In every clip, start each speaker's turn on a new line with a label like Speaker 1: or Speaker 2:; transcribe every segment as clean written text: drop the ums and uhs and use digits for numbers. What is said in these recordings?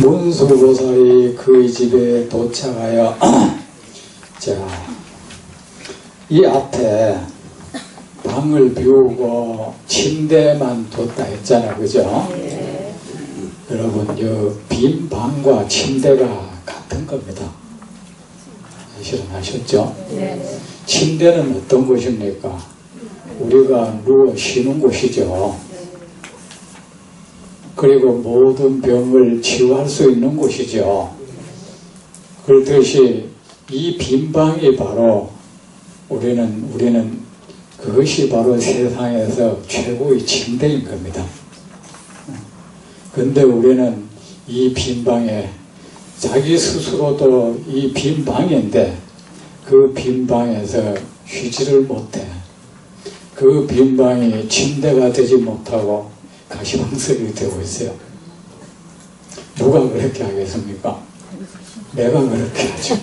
Speaker 1: 문수보살이 그의 집에 도착하여 자, 이 앞에 방을 비우고 침대만 뒀다 했잖아, 그죠? 네. 여러분, 빈 방과 침대가 같은 겁니다. 실험하셨죠? 네. 침대는 어떤 곳입니까? 우리가 누워 쉬는 곳이죠. 그리고 모든 병을 치유할 수 있는 곳이죠. 그렇듯이 이 빈 방이 바로 우리는 그것이 바로 세상에서 최고의 침대인 겁니다. 그런데 우리는 이 빈 방에 자기 스스로도 이 빈 방인데 그 빈 방에서 쉬지를 못해. 그 빈 방이 침대가 되지 못하고 가시방석이 되고 있어요. 누가 그렇게 하겠습니까? 내가 그렇게 하죠.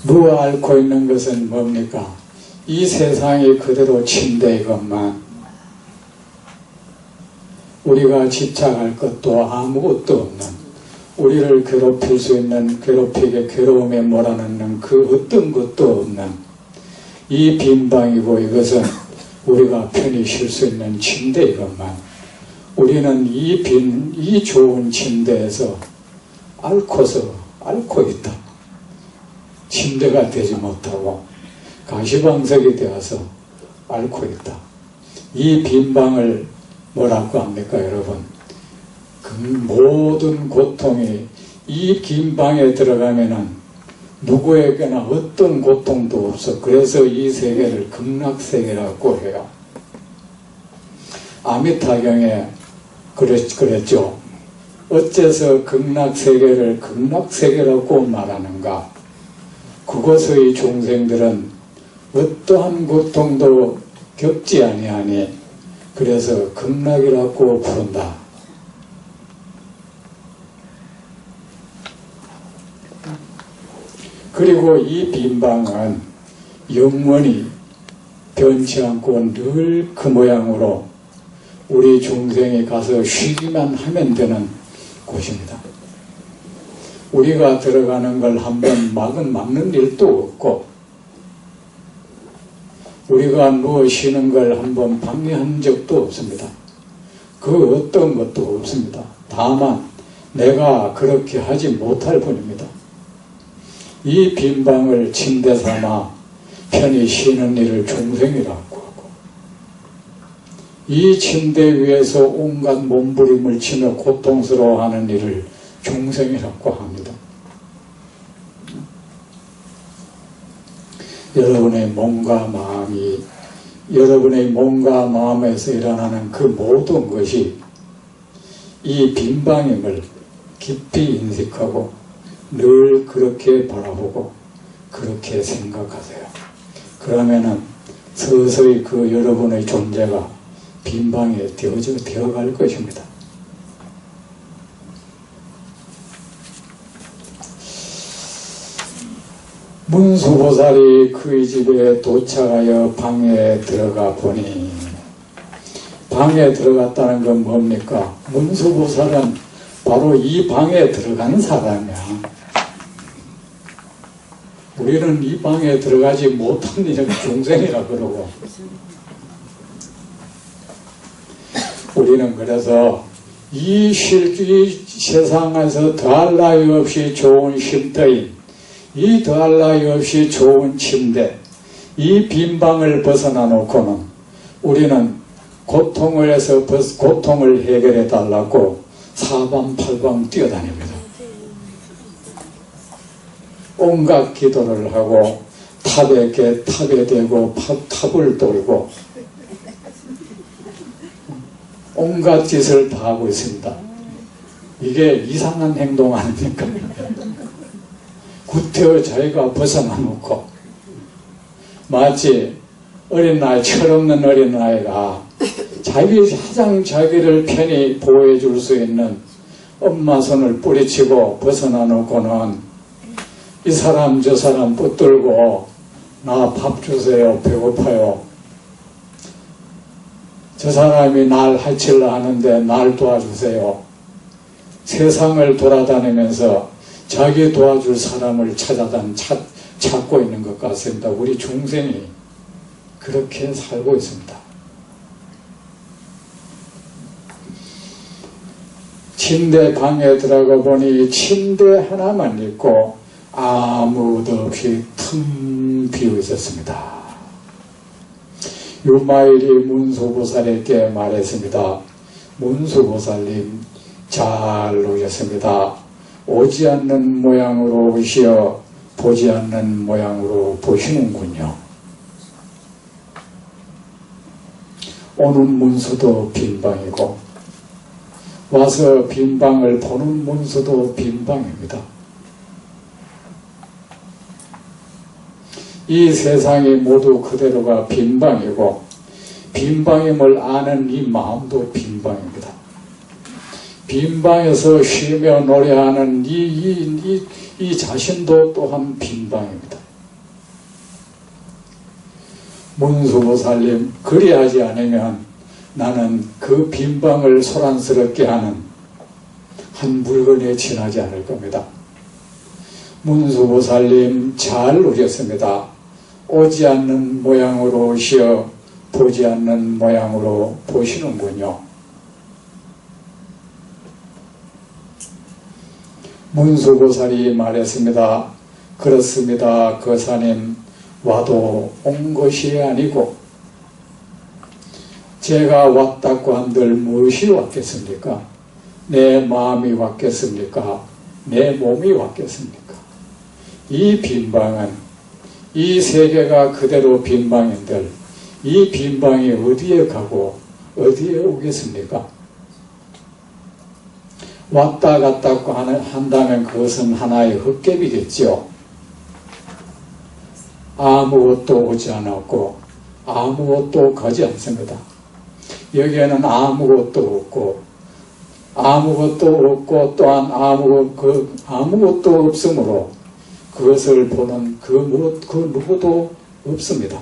Speaker 1: 누워 앓고 있는 것은 뭡니까? 이 세상이 그대로 침대이건만 우리가 집착할 것도 아무것도 없는, 우리를 괴롭힐 수 있는 괴롭히게 괴로움에 몰아넣는 그 어떤 것도 없는 이 빈 방이고, 이것은 우리가 편히 쉴 수 있는 침대이건만 우리는 이 좋은 침대에서 앓고 있다. 침대가 되지 못하고 가시방석이 되어서 앓고 있다. 이 빈 방을 뭐라고 합니까, 여러분? 그 모든 고통이 이 빈 방에 들어가면은 누구에게나 어떤 고통도 없어. 그래서 이 세계를 극락세계라고 해요. 아미타경에 그랬죠. 어째서 극락세계를 극락세계라고 말하는가? 그곳의 중생들은 어떠한 고통도 겪지 아니하니 그래서 극락이라고 부른다. 그리고 이 빈방은 영원히 변치 않고 늘 그 모양으로 우리 중생이 가서 쉬기만 하면 되는 곳입니다. 우리가 들어가는 걸 한번 막는 일도 없고 우리가 누워 쉬는 걸 한번 방해한 적도 없습니다. 그 어떤 것도 없습니다. 다만 내가 그렇게 하지 못할 뿐입니다. 이 빈 방을 침대 삼아 편히 쉬는 일을 중생이라고 하고, 이 침대 위에서 온갖 몸부림을 치며 고통스러워하는 일을 중생이라고 합니다. 여러분의 몸과 마음에서 일어나는 그 모든 것이 이 빈 방임을 깊이 인식하고 늘 그렇게 바라보고 그렇게 생각하세요. 그러면은 서서히 그 여러분의 존재가 빈방에 되어갈 것입니다. 문수보살이 그의 집에 도착하여 방에 들어가 보니, 방에 들어갔다는 건 뭡니까? 문수보살은 바로 이 방에 들어간 사람이야. 우리는 이 방에 들어가지 못한 이런 중생이라 그러고, 우리는 그래서 이 세상에서 더할 나위 없이 좋은 쉼터인, 이 더할 나위 없이 좋은 침대, 이 빈 방을 벗어나 놓고는 우리는 고통을 해결해 달라고 사방팔방 뛰어다닙니다. 온갖 기도를 하고 탑에 대고 탑을 돌고 온갖 짓을 다 하고 있습니다. 이게 이상한 행동 아닙니까? 구태여 자기가 벗어나 놓고 마치 어린아이, 철없는 어린아이가 자기를 편히 보호해 줄 수 있는 엄마 손을 뿌리치고 벗어나 놓고는 이 사람 저 사람 붙들고 나 밥 주세요, 배고파요, 저 사람이 날 해치려 하는데 날 도와주세요. 세상을 돌아다니면서 자기 도와줄 사람을 찾고 있는 것 같습니다. 우리 중생이 그렇게 살고 있습니다. 침대 방에 들어가 보니 침대 하나만 있고 아무도 없이 텅 비어 있었습니다. 유마일이 문수보살에게 말했습니다. 문수보살님, 잘 오셨습니다. 오지 않는 모양으로 오시어 보지 않는 모양으로 보시는군요. 오는 문수도 빈방이고 와서 빈방을 보는 문수도 빈방입니다. 이 세상이 모두 그대로가 빈방이고 빈방임을 아는 이 마음도 빈방입니다. 빈방에서 쉬며 노래하는 이 자신도 또한 빈방입니다. 문수보살님, 그리하지 않으면 나는 그 빈방을 소란스럽게 하는 한 물건에 지나지 않을 겁니다. 문수보살님, 잘 오셨습니다. 오지 않는 모양으로 오시어 보지 않는 모양으로 보시는군요. 문수보살이 말했습니다. 그렇습니다. 거사님, 와도 온 것이 아니고 제가 왔다고 한들 무엇이 왔겠습니까? 내 마음이 왔겠습니까? 내 몸이 왔겠습니까? 이 빈방은 이 세계가 그대로 빈방인들 이 빈방이 어디에 가고 어디에 오겠습니까? 왔다 갔다고 한다면 그것은 하나의 헛개비겠죠. 아무것도 오지 않았고 아무것도 가지 않습니다. 여기에는 아무것도 없고 또한 아무것도 없으므로 그것을 보는 그 누구도 없습니다.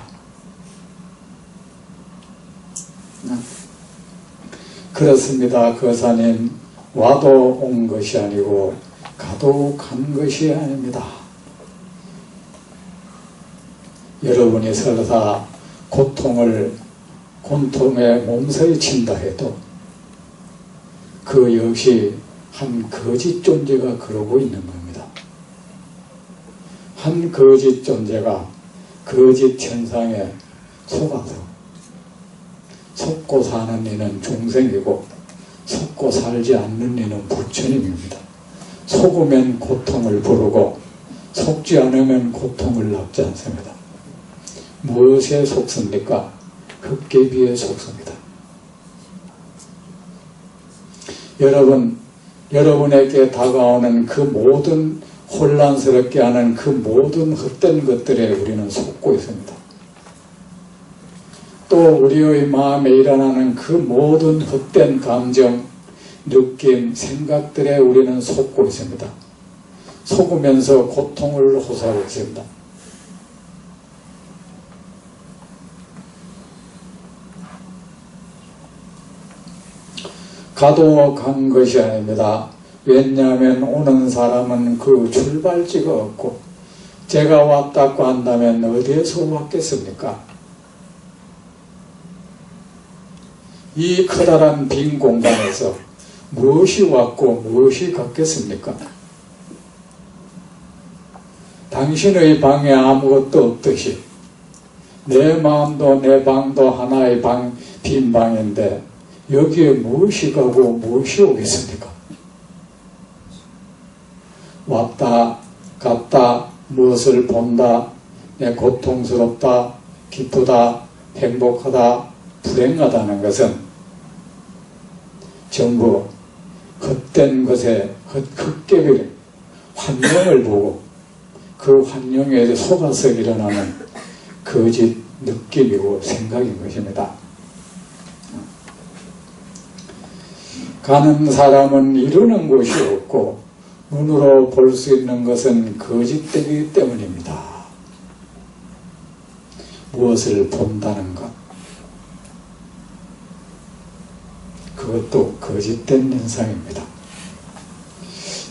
Speaker 1: 그렇습니다. 거사님, 와도 온 것이 아니고 가도 간 것이 아닙니다. 여러분이 설사 고통에 몸서리친다 해도 그 역시 한 거짓 존재가 그러고 있는 겁니다. 한 거짓 존재가 거짓 현상에 속아서 속고 사는 이는 중생이고 속고 살지 않는 이는 부처님입니다. 속으면 고통을 부르고 속지 않으면 고통을 낳지 않습니다. 무엇에 속습니까? 헛개비에 속습니다. 여러분에게 다가오는 그 모든 혼란스럽게 하는 그 모든 헛된 것들에 우리는 속고 있습니다. 또 우리의 마음에 일어나는 그 모든 헛된 감정, 느낌, 생각들에 우리는 속고 있습니다. 속으면서 고통을 호소하고 있습니다. 가도 간 것이 아닙니다. 왜냐하면 오는 사람은 그 출발지가 없고 제가 왔다고 한다면 어디에서 왔겠습니까? 이 커다란 빈 공간에서 무엇이 왔고 무엇이 갔겠습니까? 당신의 방에 아무것도 없듯이 내 마음도 내 방도 하나의 빈 방인데 여기에 무엇이 가고 무엇이 오겠습니까? 왔다 갔다 무엇을 본다, 내 고통스럽다, 기쁘다, 행복하다, 불행하다는 것은 전부 헛된 것에 헛개비 환경을 보고 그 환경에 속아서 일어나는 거짓 느낌이고 생각인 것입니다. 가는 사람은 이루는 것이 없고 눈으로 볼 수 있는 것은 거짓되기 때문입니다. 무엇을 본다는 것, 그것도 거짓된 현상입니다.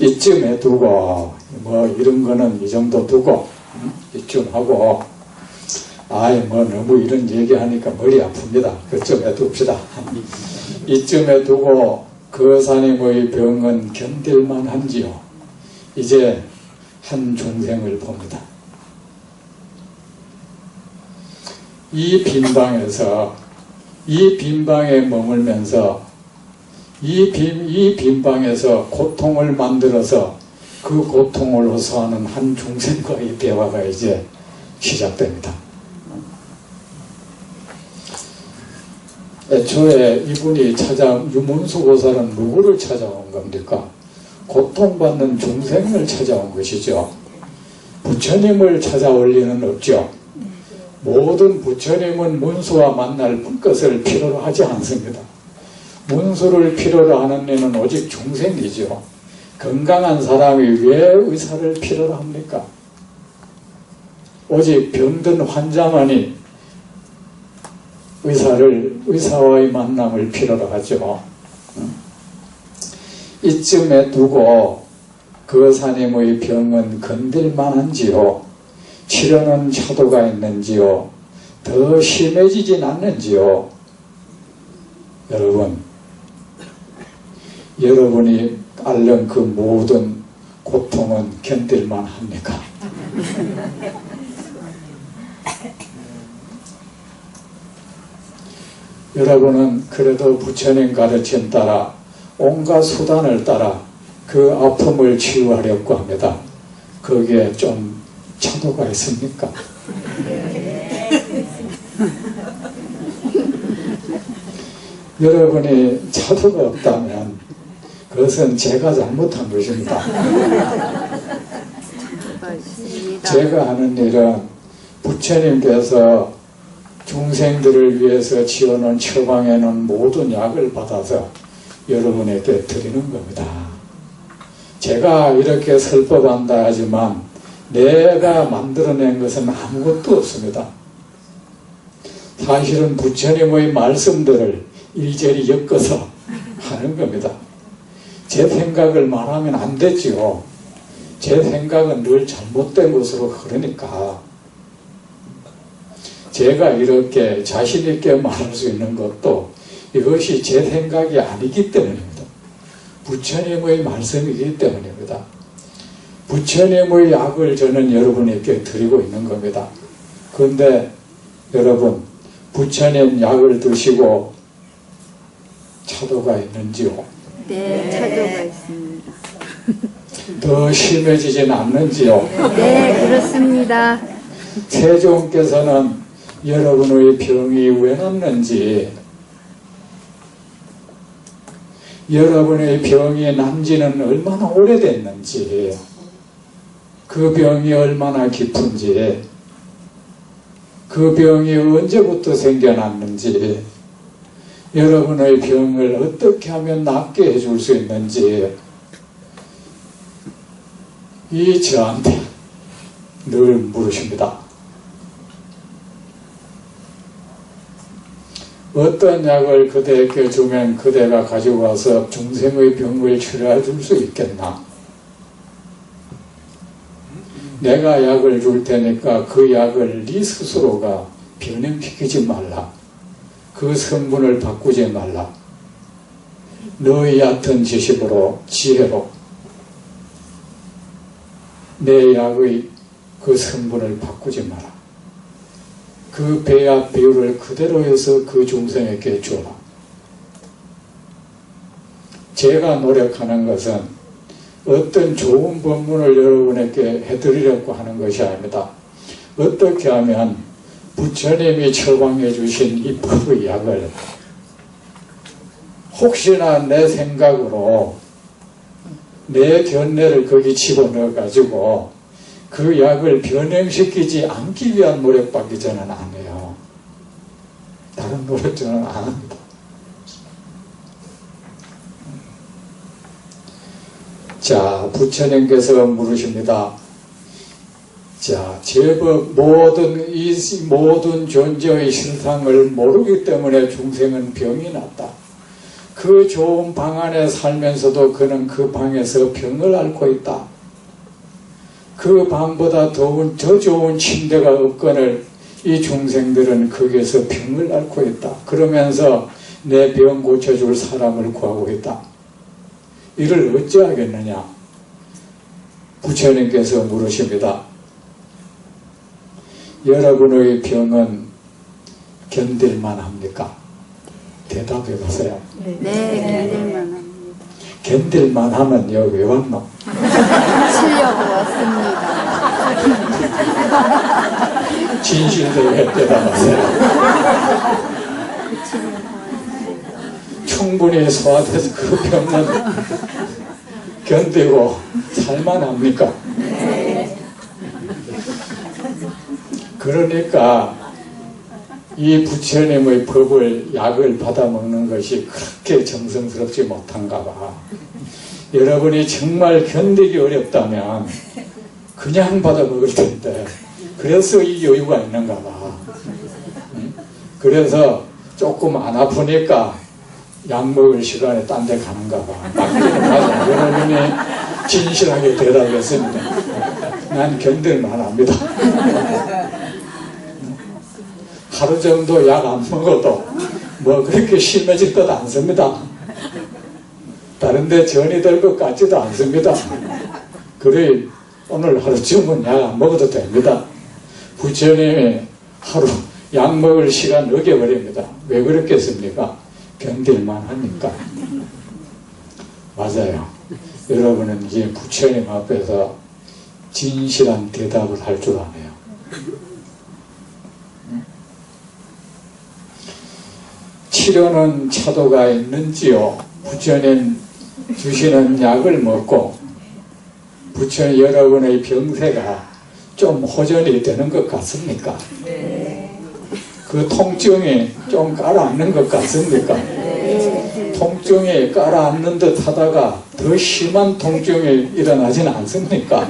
Speaker 1: 이쯤에 두고 뭐 이런 거는 이 정도 두고 이쯤 하고 뭐 너무 이런 얘기하니까 머리 아픕니다. 그쯤에 둡시다. 이쯤에 두고 그 사님의 병은 견딜만 한지요. 이제 한 중생을 봅니다. 이 빈방에서 이 빈방에 머물면서 이 빈방에서 고통을 만들어서 그 고통을 호소하는 한 중생과의 대화가 이제 시작됩니다. 애초에 이분이 유문수 보살은 누구를 찾아온 겁니까? 고통받는 중생을 찾아온 것이죠. 부처님을 찾아올 리는 없죠. 모든 부처님은 문수와 만날 것을 필요로 하지 않습니다. 문수를 필요로 하는 이는 오직 중생이죠. 건강한 사람이 왜 의사를 필요로 합니까? 오직 병든 환자만이 의사와의 만남을 필요로 하죠. 이쯤에 두고 그 사님의 병은 건들만한지요? 치료는 차도가 있는지요? 더 심해지진 않는지요? 여러분이 앓는 그 모든 고통은 견딜만 합니까? 여러분은 그래도 부처님 가르침 따라 온갖 수단을 따라 그 아픔을 치유하려고 합니다. 거기에 좀 차도가 있습니까? 여러분이 차도가 없다면 그것은 제가 잘못한 것입니다. 제가 하는 일은 부처님께서 중생들을 위해서 지어놓은 처방에는 모든 약을 받아서 여러분에게 드리는 겁니다. 제가 이렇게 설법한다 하지만 내가 만들어낸 것은 아무것도 없습니다. 사실은 부처님의 말씀들을 일절히 엮어서 하는 겁니다. 제 생각을 말하면 안 되지요. 제 생각은 늘 잘못된 것으로 흐르니까 제가 이렇게 자신 있게 말할 수 있는 것도 이것이 제 생각이 아니기 때문입니다. 부처님의 말씀이기 때문입니다. 부처님의 약을 저는 여러분에게 드리고 있는 겁니다. 그런데 여러분, 부처님 약을 드시고 차도가 있는지요?
Speaker 2: 네, 차도가 있습니다.
Speaker 1: 더 심해지진 않는지요?
Speaker 2: 네, 그렇습니다.
Speaker 1: 세종께서는 여러분의 병이 왜 났는지, 여러분의 병이 난 지는 얼마나 오래됐는지, 그 병이 얼마나 깊은지, 그 병이 언제부터 생겨났는지, 여러분의 병을 어떻게 하면 낫게 해줄 수 있는지 저한테 늘 물으십니다. 어떤 약을 그대에게 주면 그대가 가지고 와서 중생의 병을 치료해 줄 수 있겠나? 내가 약을 줄 테니까 그 약을 네 스스로가 변형시키지 말라. 그 성분을 바꾸지 말라. 너의 얕은 지식으로, 지혜로 내 약의 그 성분을 바꾸지 마라. 그 배합 비율을 그대로 해서 그 중생에게 주라. 제가 노력하는 것은 어떤 좋은 법문을 여러분에게 해드리려고 하는 것이 아닙니다. 어떻게 하면 부처님이 처방해 주신 이 법의 약을 혹시나 내 생각으로 내 견해를 거기 집어넣어 가지고 그 약을 변형시키지 않기 위한 노력밖에 저는 안 해요. 다른 노력 저는 안 합니다. 자, 부처님께서 물으십니다. 자, 제법 모든 존재의 실상을 모르기 때문에 중생은 병이 났다. 그 좋은 방 안에 살면서도 그는 그 방에서 병을 앓고 있다. 그 방보다 더 좋은 침대가 없거늘 이 중생들은 거기에서 병을 앓고 있다. 그러면서 내 병 고쳐줄 사람을 구하고 있다. 이를 어찌하겠느냐? 부처님께서 물으십니다. 여러분의 병은 견딜만 합니까? 대답해 보세요.
Speaker 2: 네, 견딜만 합니다.
Speaker 1: 견딜만 하면 여기 왜 왔노?
Speaker 2: 치려고 왔습니다.
Speaker 1: 진실되게 대답하세요. 충분히 소화돼서 그 병은 견디고 살만합니까? 그러니까 이 부처님의 법을 약을 받아먹는 것이 그렇게 정성스럽지 못한가 봐. 여러분이 정말 견디기 어렵다면 그냥 받아먹을 텐데 그래서 이 여유가 있는가 봐. 그래서 조금 안 아프니까 약 먹을 시간에 딴 데 가는가 봐. 맞기는 맞아. 여러분이 진실하게 대답했습니다. 난 견딜만 합니다. 하루 정도 약 안 먹어도 뭐 그렇게 심해질 것 않습니다. 다른 데 전이 될 것 같지도 않습니다. 그래 오늘 하루쯤은 약 안 먹어도 됩니다. 부처님이 하루 약 먹을 시간 어겨버립니다. 왜 그렇겠습니까? 견딜만 하니까. 맞아요. 여러분은 이제 부처님 앞에서 진실한 대답을 할 줄 아네요. 치료는 차도가 있는지요? 부처님 주시는 약을 먹고 부처님 여러분의 병세가 좀 호전이 되는 것 같습니까? 그 통증이 좀 가라앉는 것 같습니까? 통증이 가라앉는 듯 하다가 더 심한 통증이 일어나지는 않습니까?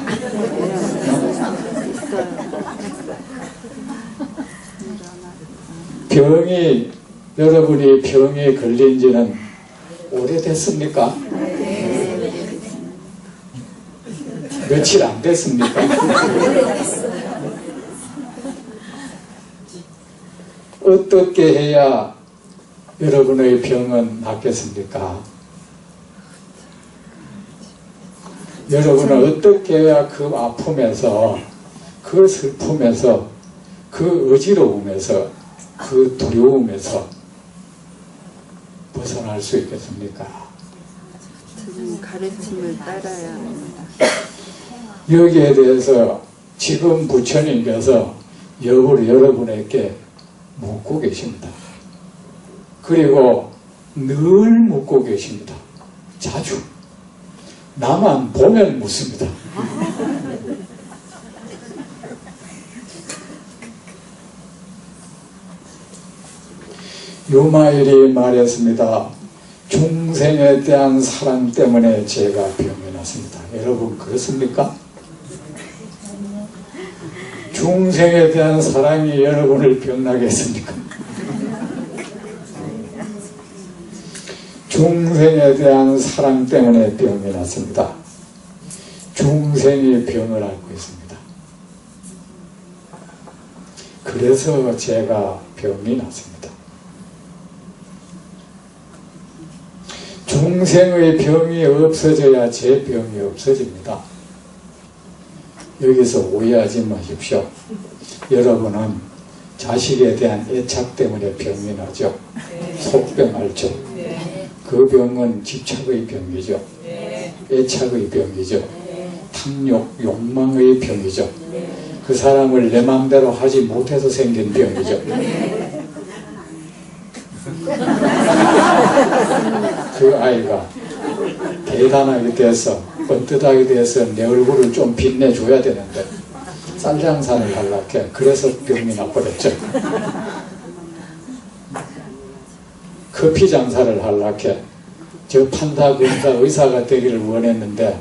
Speaker 1: 여러분이 병에 걸린 지는 오래됐습니까? 며칠 안 됐습니까? 어떻게 해야 여러분의 병은 낫겠습니까? 여러분은 어떻게 해야 그 아픔에서, 그 슬픔에서, 그 어지러움에서, 그 두려움에서 벗어날 수 있겠습니까?
Speaker 2: 가르침을 따라야 합니다.
Speaker 1: 여기에 대해서 지금 부처님께서 여러분에게 묻고 계십니다. 그리고 늘 묻고 계십니다. 자주. 나만 보면 묻습니다. 요마일이 말했습니다. 중생에 대한 사랑 때문에 제가 병이 났습니다. 여러분 그렇습니까? 중생에 대한 사랑이 여러분을 병나게 했습니까? 중생에 대한 사랑 때문에 병이 났습니다. 중생이 병을 앓고 있습니다. 그래서 제가 병이 났습니다. 중생의 병이 없어져야 제 병이 없어집니다. 여기서 오해하지 마십시오. 여러분은 자식에 대한 애착 때문에 병이 나죠. 속병 앓죠. 그 병은 집착의 병이죠. 애착의 병이죠. 탐욕, 욕망의 병이죠. 그 사람을 내 마음대로 하지 못해서 생긴 병이죠. 그 아이가 대단하게 돼서 떳떳하게 돼서 내 얼굴을 좀 빛내줘야 되는데 쌀장사를 하려고 해. 그래서 병이 나버렸죠. 커피 장사를 하려고 해. 저 판사, 검사, 의사가 되기를 원했는데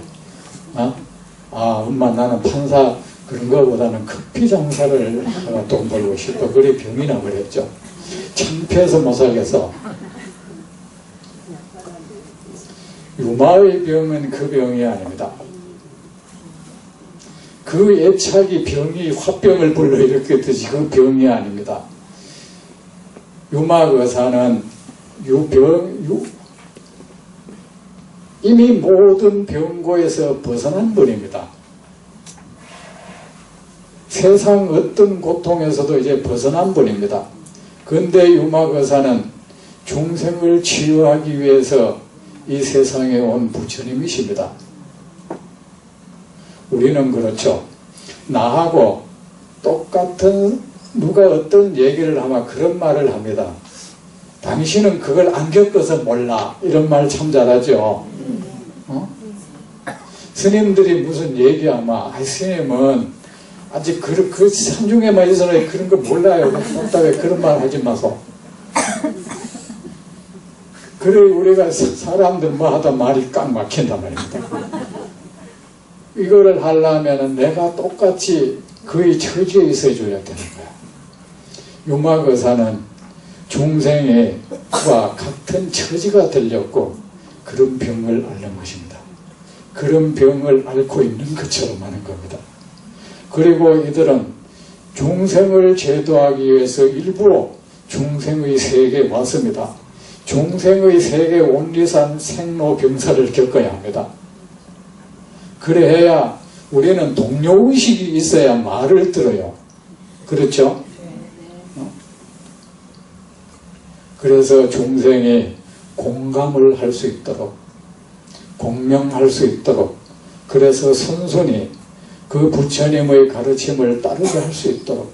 Speaker 1: 엄마 나는 판사 그런 거보다는 커피 장사를 하다가 돈 벌고 싶어. 그래 병이 나버렸죠. 창피해서 못 살겠어. 유마의 병은 그 병이 아닙니다. 그 애착이 병이 화병을 불러일으켰듯이 그 병이 아닙니다. 유마의사는 이미 모든 병고에서 벗어난 분입니다. 세상 어떤 고통에서도 이제 벗어난 분입니다. 그런데 유마의사는 중생을 치유하기 위해서 이 세상에 온 부처님이십니다. 우리는 그렇죠. 나하고 똑같은 누가 어떤 얘기를 하면 그런 말을 합니다. 당신은 그걸 안 겪어서 몰라. 이런 말 참 잘하죠. 스님들이 무슨 얘기하면 스님은 아직 그 산중에만 있어서 그런 거 몰라요. 답답해. 그런 말 하지 마소. 그래 우리가 사람들 뭐 하다 말이 꽉 막힌단 말입니다. 이거를 하려면 내가 똑같이 그의 처지에 있어줘야 되는 거야. 유마의사는 중생과 같은 처지가 들렸고 그런 병을 앓는 것입니다. 그런 병을 앓고 있는 것처럼 하는 겁니다. 그리고 이들은 중생을 제도하기 위해서 일부러 중생의 세계에 왔습니다. 중생의 세계 온리산 생로병사를 겪어야 합니다. 그래야 우리는 동료의식이 있어야 말을 들어요. 그렇죠? 그래서 중생이 공감을 할 수 있도록 공명할 수 있도록 그래서 선순이 그 부처님의 가르침을 따르게 할 수 있도록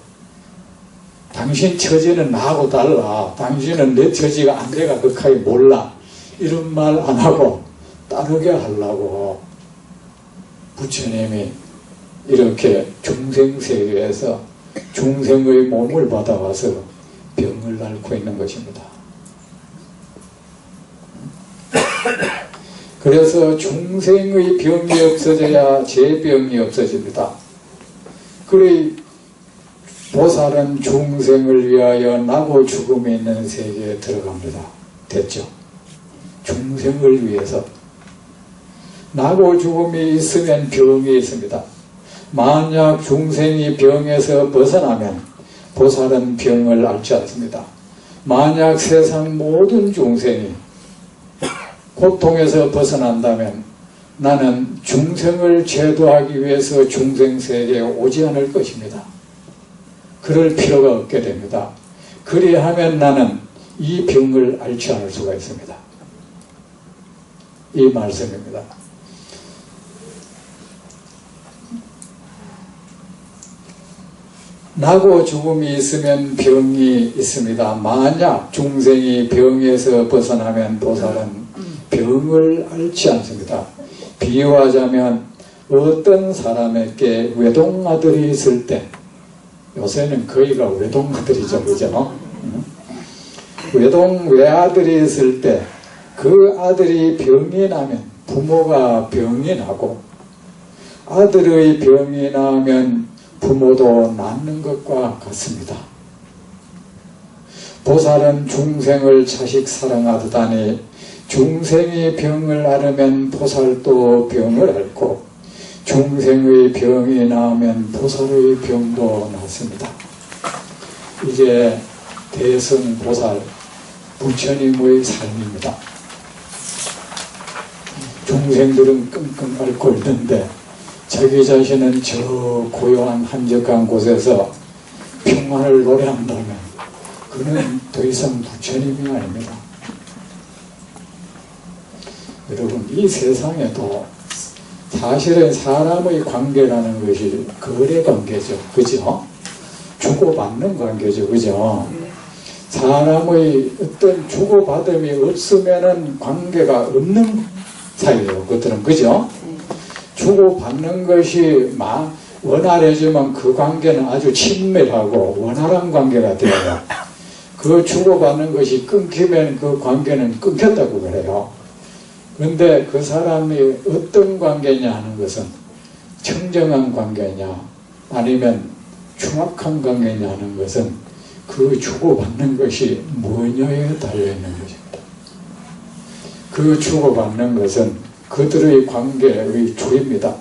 Speaker 1: 당신 처지는 나하고 달라. 당신은 내 처지가 안 돼가 극하게 몰라. 이런 말 안 하고 따르게 하려고 부처님이 이렇게 중생세계에서 중생의 몸을 받아와서 병을 앓고 있는 것입니다. 그래서 중생의 병이 없어져야 제 병이 없어집니다. 그래 보살은 중생을 위하여 나고 죽음에 있는 세계에 들어갑니다. 됐죠? 중생을 위해서. 나고 죽음이 있으면 병이 있습니다. 만약 중생이 병에서 벗어나면 보살은 병을 앓지 않습니다. 만약 세상 모든 중생이 고통에서 벗어난다면 나는 중생을 제도하기 위해서 중생세계에 오지 않을 것입니다. 그럴 필요가 없게 됩니다. 그리하면 나는 이 병을 앓지 않을 수가 있습니다. 이 말씀입니다. 나고 죽음이 있으면 병이 있습니다. 만약 중생이 병에서 벗어나면 보살은 병을 앓지 않습니다. 비유하자면 어떤 사람에게 외동아들이 있을 때 요새는 거의가 외동아들이죠. 그죠? 외아들이 있을 때 그 아들이 병이 나면 부모가 병이 나고 아들의 병이 나면 부모도 낫는 것과 같습니다. 보살은 중생을 자식 사랑하듯 하니 중생이 병을 앓으면 보살도 병을 앓고 중생의 병이 나으면 보살의 병도 낫습니다. 이제 대승보살 부처님의 삶입니다. 중생들은 끙끙 앓고 있는데 자기 자신은 저 고요한 한적한 곳에서 평안을 노래한다면 그는 더 이상 부처님이 아닙니다. 여러분 이 세상에도 사실은 사람의 관계라는 것이 거래 관계죠. 그죠? 주고받는 관계죠. 그죠? 사람의 어떤 주고받음이 없으면은 관계가 없는 사이예요. 그것들은. 그죠? 주고받는 것이 원활해지면 그 관계는 아주 친밀하고 원활한 관계가 되어요. 그 주고받는 것이 끊기면 그 관계는 끊겼다고 그래요. 그런데 그 사람이 어떤 관계냐 하는 것은 청정한 관계냐 아니면 충악한 관계냐 하는 것은 그 주고받는 것이 뭐냐에 달려있는 것입니다. 그 주고받는 것은 그들의 관계의 줄입니다.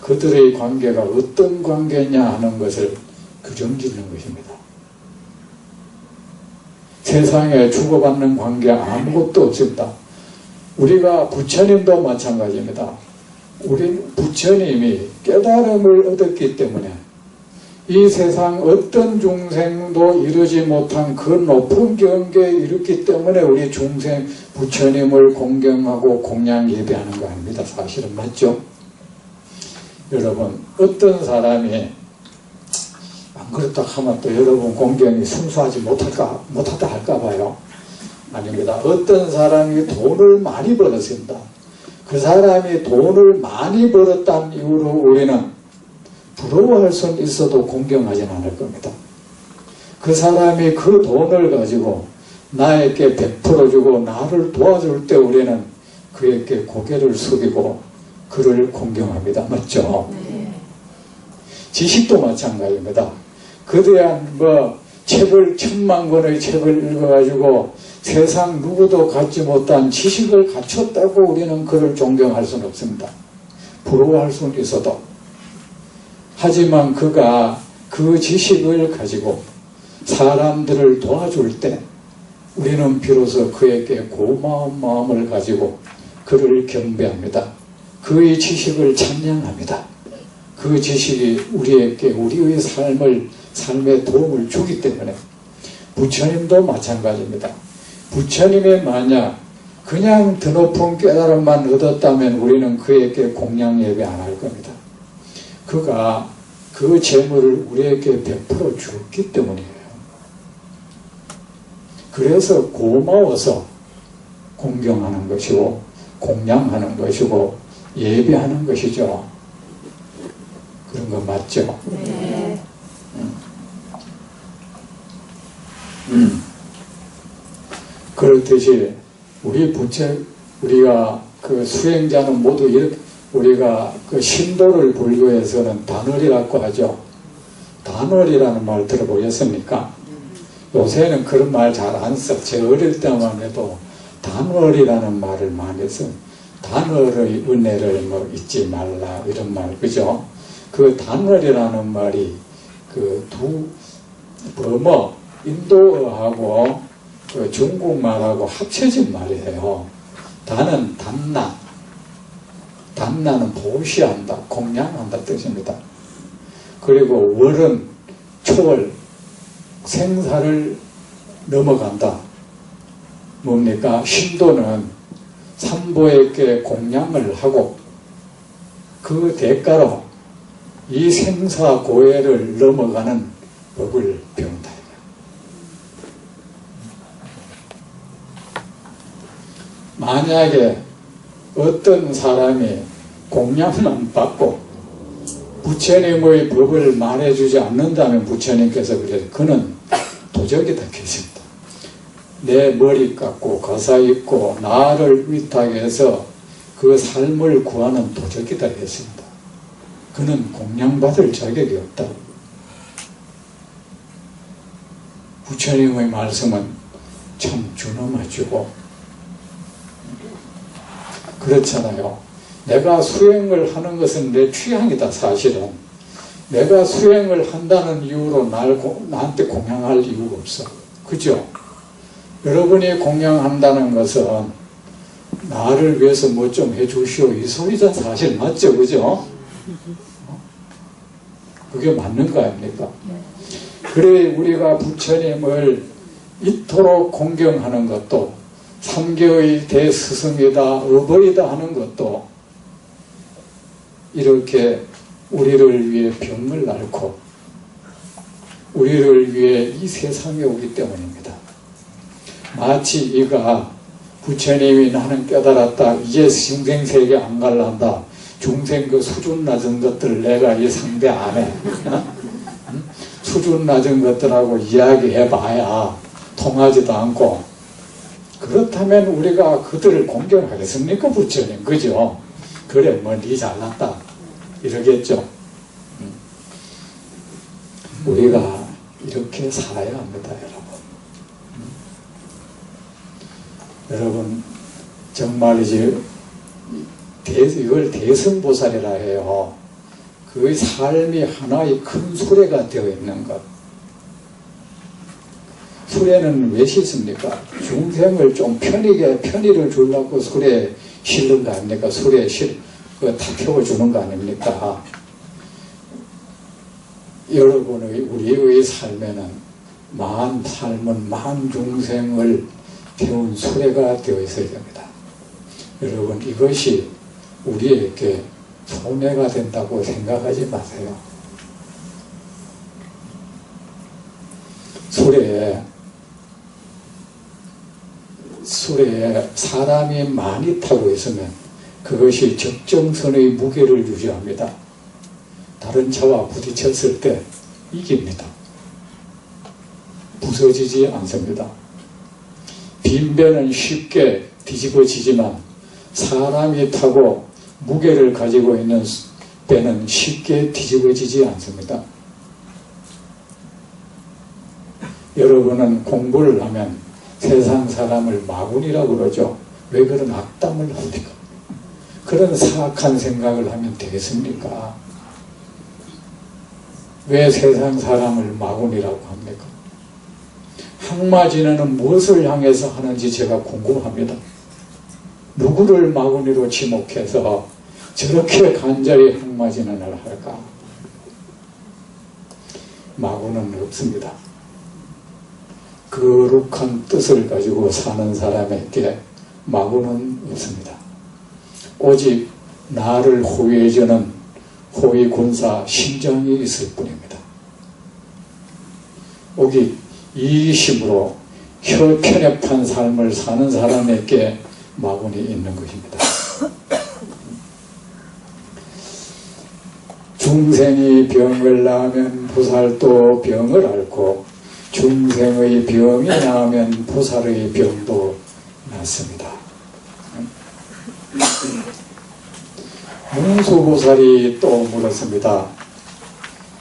Speaker 1: 그들의 관계가 어떤 관계냐 하는 것을 규정짓는 것입니다. 세상에 주고받는 관계 아무것도 없습니다. 우리가 부처님도 마찬가지입니다. 우리 부처님이 깨달음을 얻었기 때문에 이 세상 어떤 중생도 이루지 못한 그 높은 경계에 이르기 때문에 우리 중생 부처님을 공경하고 공양 예배하는 거 아닙니다. 사실은 맞죠? 여러분, 어떤 사람이 안 그렇다 하면 또 여러분 공경이 순수하지 못하다 할까 봐요. 아닙니다. 어떤 사람이 돈을 많이 벌었습니다. 그 사람이 돈을 많이 벌었다는 이유로 우리는 부러워할 수는 있어도 공경하지는 않을 겁니다. 그 사람이 그 돈을 가지고 나에게 베풀어 주고 나를 도와줄 때 우리는 그에게 고개를 숙이고 그를 공경합니다. 맞죠? 네. 지식도 마찬가지입니다. 그대한 책을 1000만 권의 책을 읽어가지고 세상 누구도 갖지 못한 지식을 갖췄다고 우리는 그를 존경할 수는 없습니다. 부러워할 수는 있어도. 하지만 그가 그 지식을 가지고 사람들을 도와줄 때 우리는 비로소 그에게 고마운 마음을 가지고 그를 경배합니다. 그의 지식을 찬양합니다. 그 지식이 우리에게 우리의 삶에 도움을 주기 때문에 부처님도 마찬가지입니다. 부처님이 만약 그냥 드높은 깨달음만 얻었다면 우리는 그에게 공양 예배 안 할 겁니다. 그가 그 재물을 우리에게 베풀어 줬기 때문이에요. 그래서 고마워서 공경하는 것이고 공양하는 것이고 예배하는 것이죠. 그런 거 맞죠? 네. 그렇듯이 우리가 그 수행자는 모두 이렇게 우리가 그 신도를 불교에서는 단월이라고 하죠. 단월이라는 말 들어보셨습니까? 요새는 그런 말 잘 안 써. 제 어릴 때만 해도 단월이라는 말을 많이 써. 단월의 은혜를 잊지 말라 이런 말, 그죠? 그 단월이라는 말이 그 인도어하고 그 중국말하고 합쳐진 말이에요. 단은 단나는 보시한다, 공양한다 뜻입니다. 그리고 월은 초월, 생사를 넘어간다. 뭡니까? 신도는 삼보에게 공양을 하고 그 대가로 이 생사고해를 넘어가는 법을 배운다. 만약에 어떤 사람이 공양만 받고 부처님의 법을 말해주지 않는다면 부처님께서 그래서 그는 도적이다 했습니다. 내 머리 깎고 가사 입고 나를 위탁해서 그 삶을 구하는 도적이다 했습니다. 그는 공양받을 자격이 없다. 부처님의 말씀은 참 준엄하시고 그렇잖아요. 내가 수행을 하는 것은 내 취향이다. 사실은 내가 수행을 한다는 이유로 나한테 공양할 이유가 없어. 그죠? 여러분이 공양한다는 것은 나를 위해서 뭐 좀 해주시오 이 소리잖아. 사실 맞죠? 그죠? 그게 맞는 거 아닙니까? 그래 우리가 부처님을 이토록 공경하는 것도 삼계의 대스승이다, 어버이다 하는 것도 이렇게 우리를 위해 병을 앓고 우리를 위해 이 세상에 오기 때문입니다. 마치 이가 부처님이 나는 깨달았다. 이제 중생세계 안 갈란다. 중생 그 수준 낮은 것들 내가 이 상대 안 해. 수준 낮은 것들하고 이야기해봐야 통하지도 않고 그렇다면 우리가 그들을 공경하겠습니까? 부처님. 그죠? 그래 뭐 니 잘났다 이러겠죠. 우리가 이렇게 살아야 합니다. 여러분 정말이지 이걸 대승보살이라 해요. 그 삶이 하나의 큰 수레가 되어 있는 것. 수레는 왜 싣습니까? 중생을 좀 편의를 주려고 수레에 실는 거 아닙니까? 수레에 다 태워주는 거 아닙니까? 우리의 삶에는 삶은 만 중생을 태운 수레가 되어 있어야 됩니다. 여러분, 이것이 우리에게 손해가 된다고 생각하지 마세요. 수레에 사람이 많이 타고 있으면 그것이 적정선의 무게를 유지합니다. 다른 차와 부딪혔을 때 이깁니다. 부서지지 않습니다. 빈배는 쉽게 뒤집어지지만 사람이 타고 무게를 가지고 있는 배는 쉽게 뒤집어지지 않습니다. 여러분은 공부를 하면 세상 사람을 마군이라고 그러죠. 왜 그런 악담을 합니까? 그런 사악한 생각을 하면 되겠습니까? 왜 세상 사람을 마군이라고 합니까? 항마진언은 무엇을 향해서 하는지 제가 궁금합니다. 누구를 마군이로 지목해서 저렇게 간절히 항마진언을 할까? 마군은 없습니다. 거룩한 뜻을 가지고 사는 사람에게 마군은 없습니다. 오직 나를 호위해주는 호위군사 심장이 있을 뿐입니다. 오직 이심으로 혈편협한 삶을 사는 사람에게 마군이 있는 것입니다. 중생이 병을 나으면 보살도 병을 앓고 중생의 병이 나으면 보살의 병도 낫습니다. 문수보살이 또 물었습니다.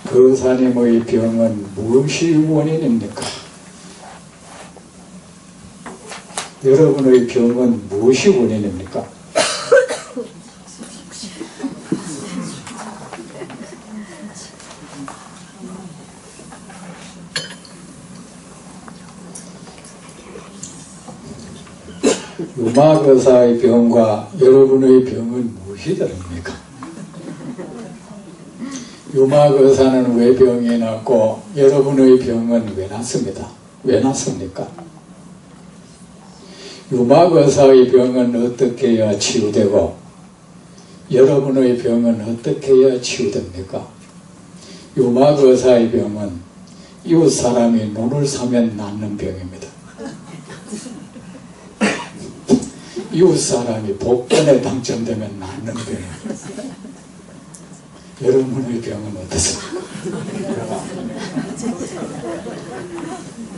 Speaker 1: 거사님의 병은 무엇이 원인입니까? 여러분의 병은 무엇이 원인입니까? 유마거사의 병과 여러분의 병은 무엇이 다릅니까? 유마거사는 왜 병이 났고 여러분의 병은 왜 났습니다? 왜 났습니까? 유마거사의 병은 어떻게 해야 치유되고 여러분의 병은 어떻게 해야 치유됩니까? 유마거사의 병은 이웃 사람이 눈을 사면 낫는 병입니다. 이웃 사람이 복권에 당첨되면 낫는 병입니다. 여러분의 병은 어떻습니까?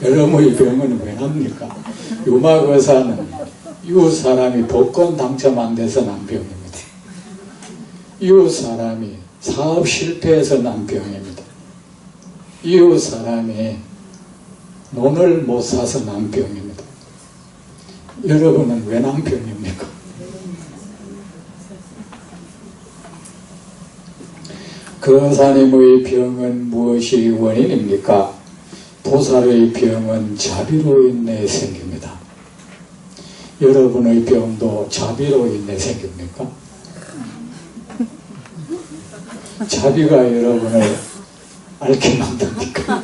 Speaker 1: 여러분의 병은 왜 납니까? 유마거사는 이웃 사람이 복권 당첨 안 돼서 난 병입니다. 이웃 사람이 사업 실패해서 난 병입니다. 이웃 사람이 돈을 못 사서 난 병입니다. 여러분은 왜 난 병입니까? 거사님의 병은 무엇이 원인입니까? 보살의 병은 자비로 인해 생깁니다. 여러분의 병도 자비로 인해 생깁니까? 자비가 여러분을 앓게 만듭니까?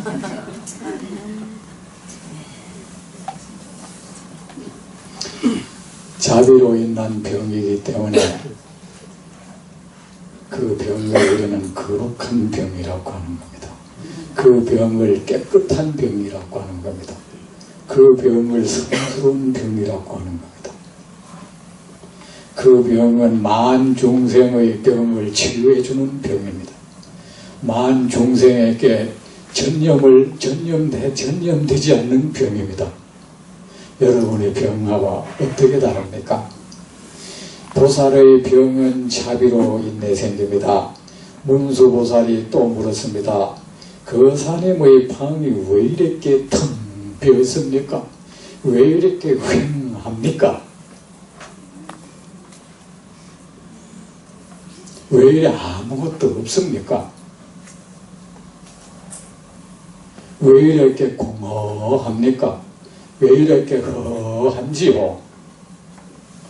Speaker 1: 자비로 인한 병이기 때문에 그 병을 우리는 거룩한 병이라고 하는 겁니다. 그 병을 깨끗한 병이라고 하는 겁니다. 그 병을 성스러운 병이라고 하는 겁니다. 그 병은 만 중생의 병을 치유해주는 병입니다. 만 중생에게 전염되지 않는 병입니다. 여러분의 병하고 어떻게 다릅니까? 보살의 병은 자비로 인해 생깁니다. 문수보살이 또 물었습니다. 거사님의 방이 왜 이렇게 텅 비었습니까? 왜 이렇게 휑합니까? 왜 이래 아무것도 없습니까? 왜 이렇게 공허합니까? 왜 이렇게 허한지요?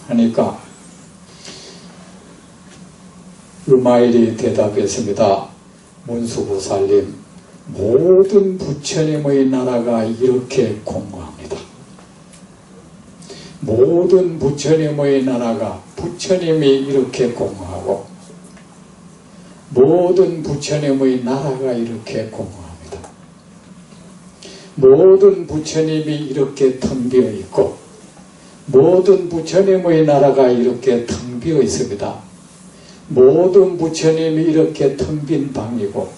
Speaker 1: 하니까 유마일이 대답했습니다. 문수보살님, 모든 부처님의 나라가 이렇게 공허합니다. 모든 부처님의 나라가 부처님이 이렇게 공허하고 모든 부처님의 나라가 이렇게 공허합니다. 모든 부처님이 이렇게 텅 비어 있고 모든 부처님의 나라가 이렇게 텅 비어 있습니다. 모든 부처님이 이렇게 텅 빈 방이고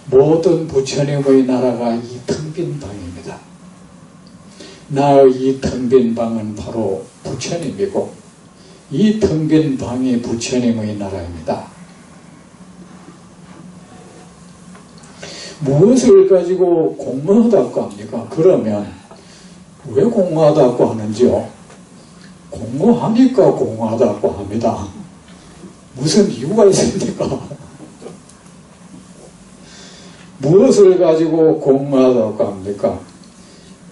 Speaker 1: 모든 부처님의 나라가 이 텅 빈 방입니다. 나의 이 텅 빈 방은 바로 부처님이고 이 텅 빈 방이 부처님의 나라입니다. 무엇을 가지고 공허하다고 합니까? 그러면 왜 공허하다고 하는지요? 공허하니까 공허하다고 합니다. 무슨 이유가 있습니까? 무엇을 가지고 공허하다고 합니까?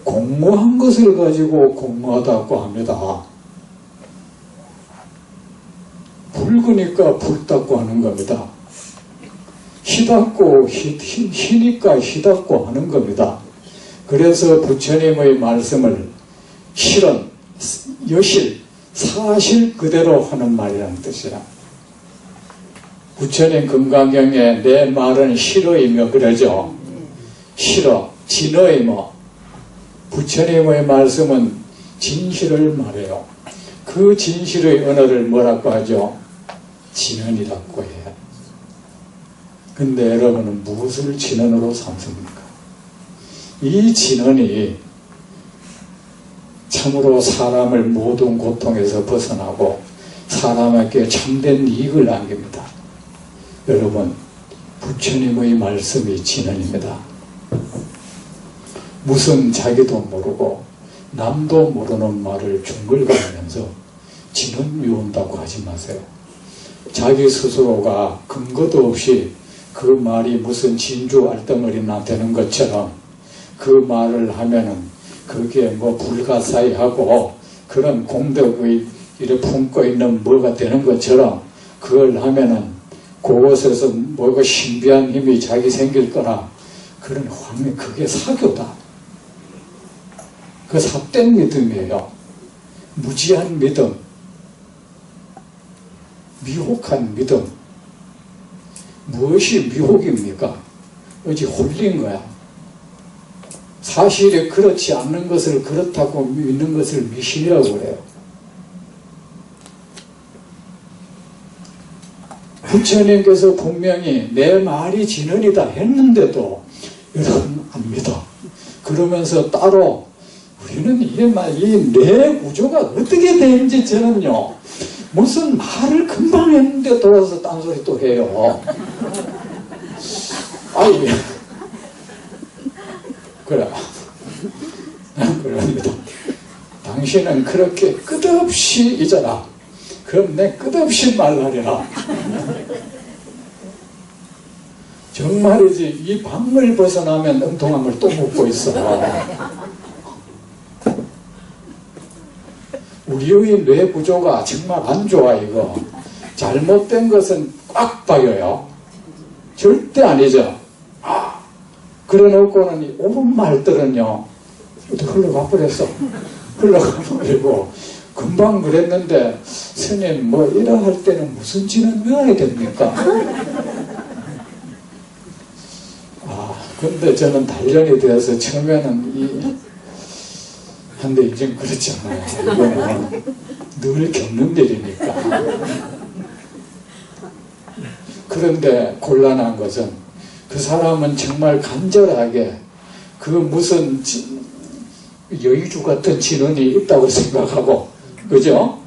Speaker 1: 공허한 것을 가지고 공허하다고 합니다. 붉으니까 붉다고 하는 겁니다. 희답고 희니까 희답고 하는 겁니다. 그래서 부처님의 말씀을 실은, 여실, 사실 그대로 하는 말이라는 뜻이라. 부처님 금강경에 내 말은 실어이며 그러죠. 실어, 진어이며. 부처님의 말씀은 진실을 말해요. 그 진실의 언어를 뭐라고 하죠? 진언이라고 해요. 근데 여러분은 무엇을 진언으로 삼습니까? 이 진언이 참으로 사람을 모든 고통에서 벗어나고 사람에게 참된 이익을 남깁니다. 여러분, 부처님의 말씀이 진언입니다. 무슨 자기도 모르고 남도 모르는 말을 중글거리면서 진언 미운다고 하지 마세요. 자기 스스로가 근거도 없이 그 말이 무슨 진주 알덩어리나 되는 것처럼 그 말을 하면은 그게 뭐 불가사의하고 그런 공덕의 이래 품고 있는 뭐가 되는 것처럼 그걸 하면은 그곳에서 뭐가 신비한 힘이 자기 생길 거라 그런 확률, 그게 사교다. 그 삿된 믿음이에요. 무지한 믿음, 미혹한 믿음. 무엇이 미혹입니까? 어찌 홀린 거야. 사실에 그렇지 않는 것을 그렇다고 믿는 것을 미신이라고 그래요. 부처님께서 분명히 내 말이 진언이다 했는데도 여러분 안 믿어. 그러면서 따로 우리는 이 내 구조가 어떻게 되는지 저는요 무슨 말을 금방 했는데 돌아서 딴소리 또 해요. 아이 그래 그럽니다. 당신은 그렇게 끝없이 잊어라. 그럼 내 끝없이 말하리라. 정말이지 이 방을 벗어나면 엉뚱함을 또 묻고 있어. 우리의 뇌 구조가 정말 안 좋아. 이거 잘못된 것은 꽉 박여요. 절대 아니죠. 그래 놓고는 옳은 말들은요 흘러가 버렸어. 흘러가 버리고 금방 그랬는데 스님 뭐 이러 할 때는 무슨 진은 외워야 됩니까? 근데 저는 단련이 되어서 처음에는 한데 이제 그렇잖아요. 이거는 늘 겪는 일이니까. 그런데 곤란한 것은 그 사람은 정말 간절하게 그 무슨 여의주 같은 진언이 있다고 생각하고, 그죠?